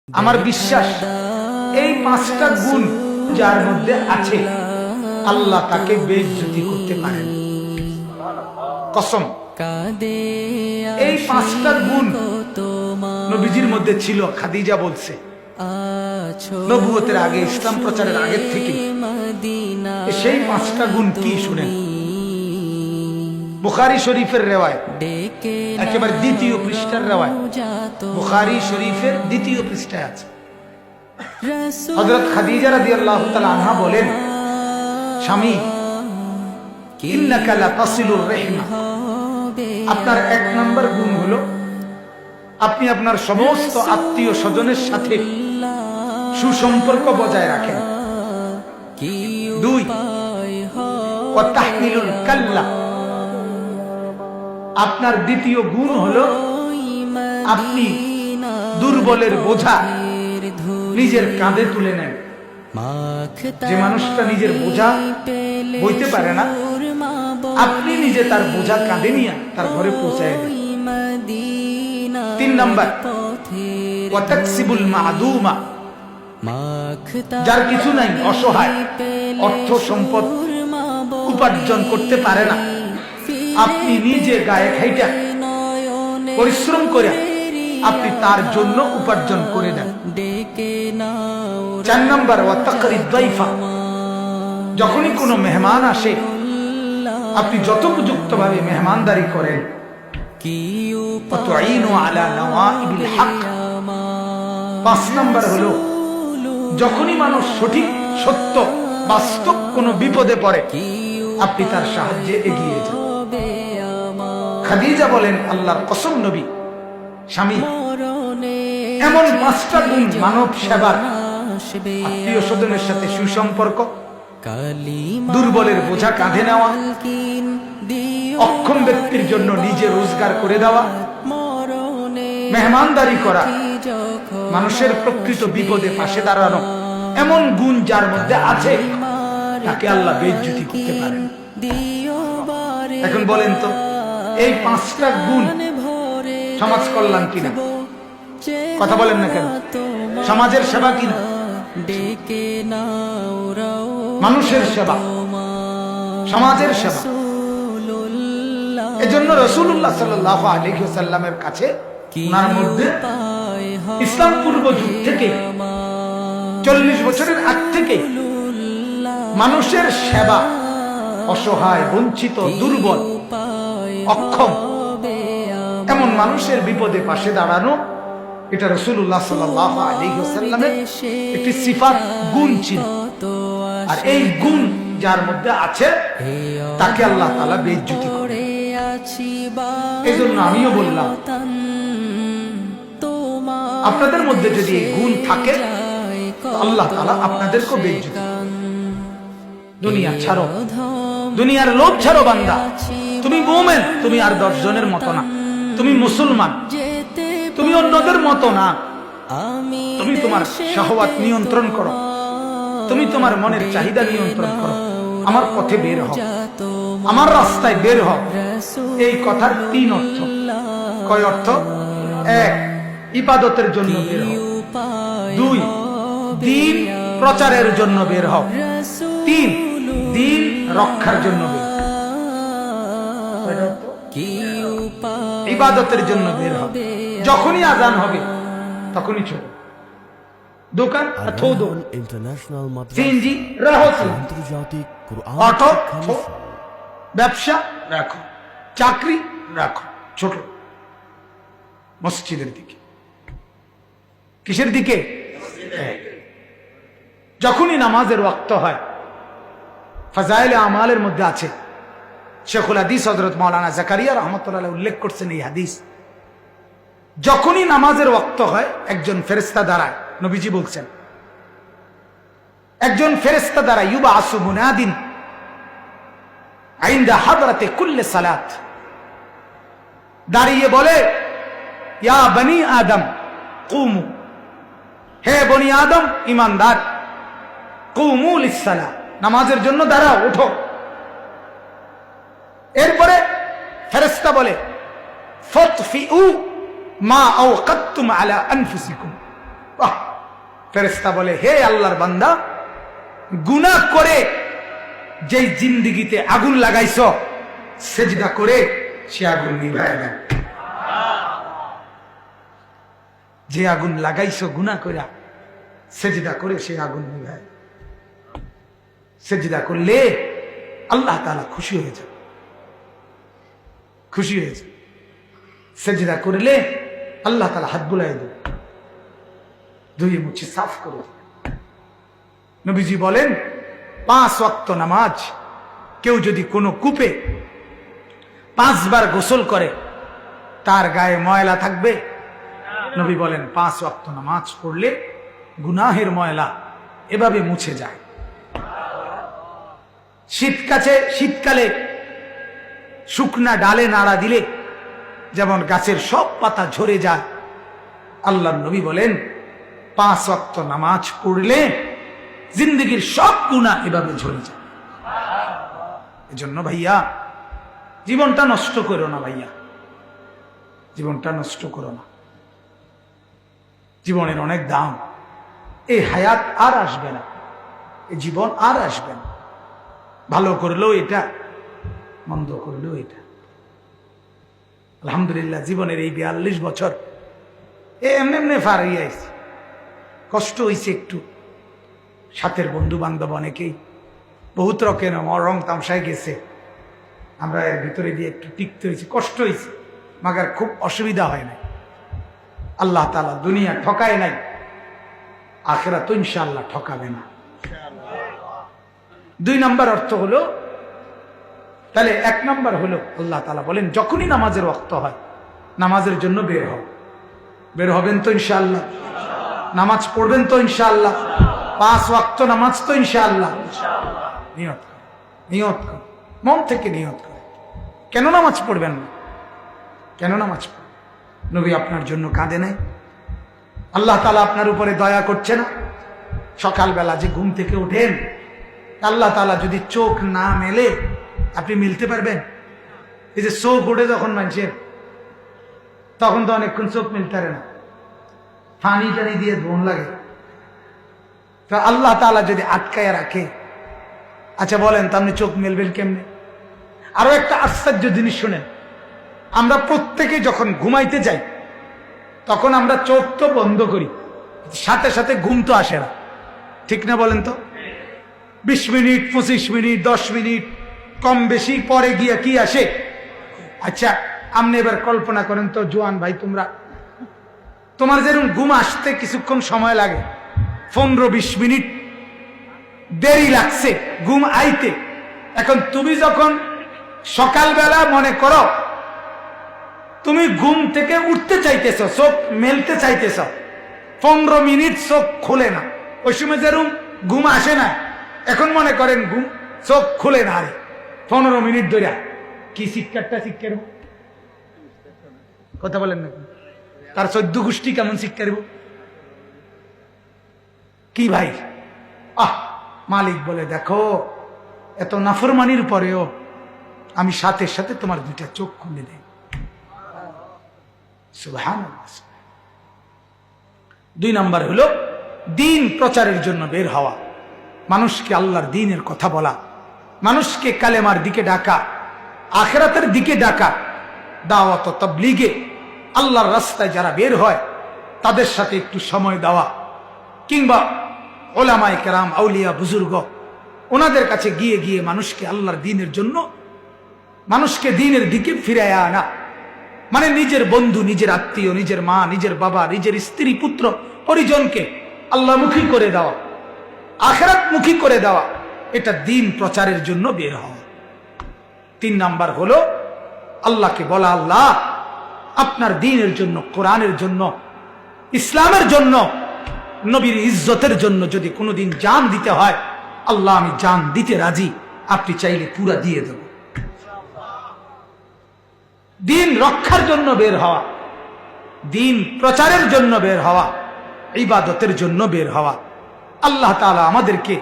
আমার বিশ্বাস এই পাঁচটা গুণ যার মধ্যে আছে আল্লাহ তাকে বেইজ্জতি করতে পারেন। কসম, এই পাঁচটা গুণ নবীজির মধ্যে ছিল। খাদিজা বলছে নবুয়তের আগে, ইসলাম প্রচারের আগে থেকে সেই পাঁচটা গুণ কি শুনেন। বুখারী শরীফের রেওয়ায়েত, একেবারে দ্বিতীয় পৃষ্ঠার রেওয়ায়েত, বুখারী শরীফের দ্বিতীয় পৃষ্ঠায় আছে। হযরত খাদিজা রাদিয়াল্লাহু তাআলা আনহা বলেন, স্বামী, ইন্নাকা লাতাসিলুর রাহমা, আপনার এক নম্বর গুণ হলো আপনি আপনার সমস্ত আত্মীয় স্বজনের সাথে সুসম্পর্ক বজায় রাখেন। দুই, ওয়া তাহমিলুল কাল্লা, আপনার দ্বিতীয় গুণ হলো আপনি দুর্বলের বোঝা নিজের কাঁধে তুলে নেন। যে মানুষটা নিজের বোঝা বইতে পারে না, আপনি নিজে তার বোঝা কাঁধে নিয়ে তার ঘরে পৌঁছায় দেন। তিন নম্বর, ওয়া তাকসিবুল মাদুমা, যার কিছু নাই, অসহায়, অর্থ সম্পদ উপার্জন করতে পারে না, আপনি নিজে গায়ে খাইটা পরিশ্রম করে আপনি তার জন্য উপার্জন করে দেন। চার নম্বর, ওয়া তাকরিদ দাইফা, যখনই কোনো মেহমান আসে আপনি যথোপযুক্ত ভাবে মেহমানদারি করেন। পাঁচ নম্বর হলো যখনই মানুষ সঠিক, সত্য, বাস্তব কোনো বিপদে পড়ে আপনি তার সাহায্যে এগিয়ে যান। খাদিজা বলেন, আল্লাহর কসম নবী, স্বামী, এমন পাঁচটা গুণ মানব সেবার, আত্মীয় স্বজনের সাথে সুসম্পর্ক, দুর্বলের বোঝা কাঁধে নেওয়া, অক্ষম ব্যক্তির জন্য নিজে রোজগার করে দেওয়া, মেহমানদারি করা, মানুষের প্রকৃত বিপদে পাশে দাঁড়ানো, এমন গুণ যার মধ্যে আছে তাকে আল্লাহ বেইজ্জতি করতে পারেন। এখন বলেন তো, এই পাঁচটা গুণ সমাজ কল্যাণ কিনা? কথা বলেন না কেন? সমাজের সেবা কিনা? মানুষের সেবা, সমাজের সেবা। এজন্য রাসূলুল্লাহ সাল্লাল্লাহু আলাইহি ওয়াসাল্লামের কাছে ওনার মধ্যে ইসলাম পূর্ব যুগ থেকে 40 বছরের আগ থেকে মানুষের সেবা, অসহায়, বঞ্চিত, দুর্বল, অক্ষম এমন মানুষের বিপদে পাশে দাঁড়ানো, এটা রাসূলুল্লাহ সাল্লাল্লাহু আলাইহি ওয়াসাল্লামের একটি সিফাত, গুণ ছিল। আর এই গুণ যার মধ্যে আছে তাকে আল্লাহ তাআলা বেইজ্জতি করে। এজন্য আমিও বললাম, আপনাদের মধ্যে যদি এই গুণ থাকে আল্লাহ তাআলা আপনাদেরকে বেইজ্জতি করেন। দুনিয়া ছাড়ো, দুনিয়ার লোভ ছাড়ো বান্দা। তুমি মুমিন, তুমি আর 10 জনের মতো না, তুমি মুসলমান, তুমি অন্যদের মতো না। তুমি তোমার শাহওয়াত নিয়ন্ত্রণ করো, তুমি তোমার মনের চাহিদা নিয়ন্ত্রণ করো। আমার পথে বের হও, আমার রাস্তায় বের হও। এই কথার 3 অর্থ। কয় অর্থ? 1, ইবাদতের জন্য বের হও। 2, দ্বীন প্রচারের জন্য বের হও। 3, দ্বীন রক্ষার জন্য বের হও। ইবাদতের জন্য বের হও। যখনই আজান হবে তখনই ছোট দোকান থোদো, সিএনজি রাখো, অটো, ব্যবসা রাখো, চাকরি রাখো, ছোট মসজিদের দিকে। কিসের দিকে? যখনই নামাজের ওয়াক্ত হয়, ফাজাইলে আমালের মধ্যে আছে, শেখুল হাদিস হযরত মাওলানা জাকারিয়া রাহমাতুল্লাহ আলাইহি উল্লেখ করছেন এই হাদিস। যখনই নামাজের ওয়াক্ত হয় একজন ফেরেশতা দাঁড়ায়। নবীজি বলছেন, একজন ফেরেশতা দাঁড়ায়, ইউবাসু মুনাদিন ইনদা হাদরাতে কুল্লি সালাত, দাঁড়িয়ে বলে, ইয়া বনি আদম কুমু, হে বনি আদম ঈমানদার, কুমু লিসসালাহ, নামাজের জন্য দাঁড়াও, ওঠো। এরপরে ফেরেশতা বলে, ফাতফিউ মা আওকাদতুম আলা আনফুসিকুম, ফেরেশতা বলে, হে আল্লাহর বান্দা, গুনাহ করে যেই জিন্দেগিতে আগুন লাগাইছো, সেজদা করে সে আগুন নিভায় দাও। যে আগুন লাগাইছো গুনাহ কইরা, সেজদা করে সে আগুন নিভায়। সেজদা করলে আল্লাহ তাআলা খুশি হয়ে যাবে, খুশি হয়েছে। সেজদা করলে আল্লাহ তাআলা হাত বুলায় দেবে, ধুয়ে মুছে সাফ করে দেবে। নবীজি বলেন, 5 ওয়াক্ত নামাজ কেউ যদি কোনো কূপে 5 বার গোসল করে, তার গায়ে ময়লা থাকবে? নবী বলেন 5 ওয়াক্ত নামাজ পড়লে গুনাহের ময়লা এভাবে মুছে যায়। শীতকালে শুকনা ডালে নাড়া দিলে যেমন গাছের সব পাতা ঝরে যায়, আল্লাহর নবী বলেন 5 ওয়াক্ত নামাজ পড়লে জিন্দগির সব গুনাহ এভাবে ঝরে যায়। এজন্য ভাইয়া, জীবনটা নষ্ট করো না ভাইয়া, জীবনটা নষ্ট করো না। জীবনের অনেক দাম। এই হায়াত আর আসবে না, এই জীবন আর আসবে না। ভালো করলেও এটা, মন্দ করলেও এটা। আলহামদুলিল্লাহ, জীবনের এই 42 বছর এমনি এমনি পার হয়ে আইছে। কষ্ট হয়েছে একটু, সাথের বন্ধু বান্ধব অনেকেই বহুত রকমের রং তামসায় গেছে, আমরা এর ভিতরে দিয়ে একটু টিকতে হয়েছে, কষ্ট হয়েছে, মাগার খুব অসুবিধা হয় নাই। আল্লাহ তাআলা দুনিয়া ঠকায় নাই, আখিরাত তো ইনশাআল্লাহ ঠকাবে না। 2 নম্বর অর্থ হলো, তাহলে 1 নম্বর হলো আল্লাহ তাআলা বলেন যখনই নামাজের ওয়াক্ত হয় নামাজের জন্য বের হও। বের হবেন তো ইনশাআল্লাহ? নামাজ পড়বেন তো ইনশাআল্লাহ? 5 ওয়াক্ত নামাজ তো ইনশাআল্লাহ? নিয়ত কর, নিয়ত কর, মন থেকে নিয়ত কর। কেন নামাজ পড়বেন না? কেন নামাজ পড়বেন? নবী আপনার জন্য কাঁদে নাই? আল্লাহ তাআলা আপনার উপরে দয়া করছে না? সকালবেলা যে ঘুম থেকে ওঠেন, আল্লাহ তাআলা যদি চোখ না মেলে আপনি মিলতে পারবেন? এই যে চোখ ওঠে যখন মানুষের, তখন তো অনেকক্ষণ চোখ মিলতে পারে না, পানি টানি দিয়ে ধোন লাগে। তো আল্লাহ তাআলা যদি আটকায় রাখে, আচ্ছা বলেন তো আপনি চোখ মেলবেন কেমনে? আরো একটা আশ্চর্য জিনিস শুনেন, আমরা প্রত্যেকে যখন ঘুমাইতে যাই তখন আমরা চোখ তো বন্ধ করি, সাথে সাথে ঘুম তো আসে না, ঠিক না বলেন তো? 20 মিনিট, 25 মিনিট, 10 মিনিট কম বেশি পরে গিয়া কি আসে? আচ্ছা আপনি এবার কল্পনা করেন তো, জোয়ান ভাই, তোমার যেরকম ঘুম আসতে কিছুক্ষণ সময় লাগে, 15-20 মিনিট দেরি লাগছে ঘুম আইতে। এখন তুমি যখন সকালবেলা মনে করো তুমি ঘুম থেকে উঠতে চাইতেছ, চোখ মেলতে চাইতেছ, 15 মিনিট চোখ খুলে না, ওই সময় যেরকম ঘুম আসে না, এখন মনে করেন ঘুম চোখ খুলে না, আরে 15 মিনিট ধরে কি শিক্ষাটা শিক্ষার কথা বলেন না? তার 14 গোষ্ঠী কেমন শিক্ষা দেব? কি ভাই? মালিক বলে, দেখো এত নাফরমানির পরেও আমি সাথে সাথে তোমার 2টা চোখ খুলে দেই। সুবহানাল্লাহ। 2 নাম্বার হলো দিন প্রচারের জন্য বের হওয়া, মানুষকে আল্লাহর দ্বীনের কথা বলা, মানুষকে কালেমার দিকে ডাকা, আখিরাতের দিকে ডাকা। দাওয়াত ও তাবলীগে আল্লাহর রাস্তায় যারা বের হয় তাদের সাথে একটু সময় দেওয়া, কিংবা ওলামায়ে কেরাম, আউলিয়া, বুজুর্গ, ওনাদের কাছে গিয়ে গিয়ে মানুষকে আল্লাহর দ্বীনের জন্য, মানুষকে দ্বীনের দিকে ফিরাইয়া আনা, মানে নিজের বন্ধু, নিজের আত্মীয়, নিজের মা, নিজের বাবা, নিজের স্ত্রী, পুত্র, পরিজনকে আল্লাহমুখী করে দেওয়া, আখিরাতমুখী করে দেওয়া, এটা দ্বীন প্রচারের জন্য বের হওয়া। 3 নাম্বার হলো আল্লাহকে বলা, আল্লাহ আপনার দ্বীনের জন্য, কোরআনের জন্য, ইসলামের জন্য, নবীর ইজ্জতের জন্য যদি কোনোদিন জান দিতে হয়, আল্লাহ আমি জান দিতে রাজি, আপনি চাইলে পুরা দিয়ে দেব। দ্বীন রক্ষার জন্য বের হওয়া, দ্বীন প্রচারের জন্য বের হওয়া, ইবাদতের জন্য বের হওয়া। আল্লাহ তাআলা আমাদেরকে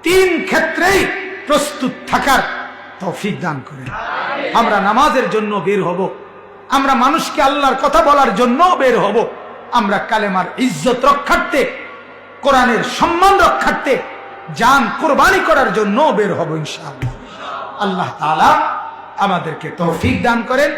3 ক্ষেত্রেই প্রস্তুত থাকার তৌফিক দান করেন। আমরা নামাজের জন্য বের হব, আমরা মানুষকে আল্লাহর কথা বলার জন্য বের হব, আমরা কালেমার ইজ্জত রক্ষার্থে কোরআনের সম্মান রক্ষার্থে জান কোরবানি করার জন্য বের হব ইনশাআল্লাহ। আল্লাহ তাআলা আমাদেরকে তৌফিক দান করেন।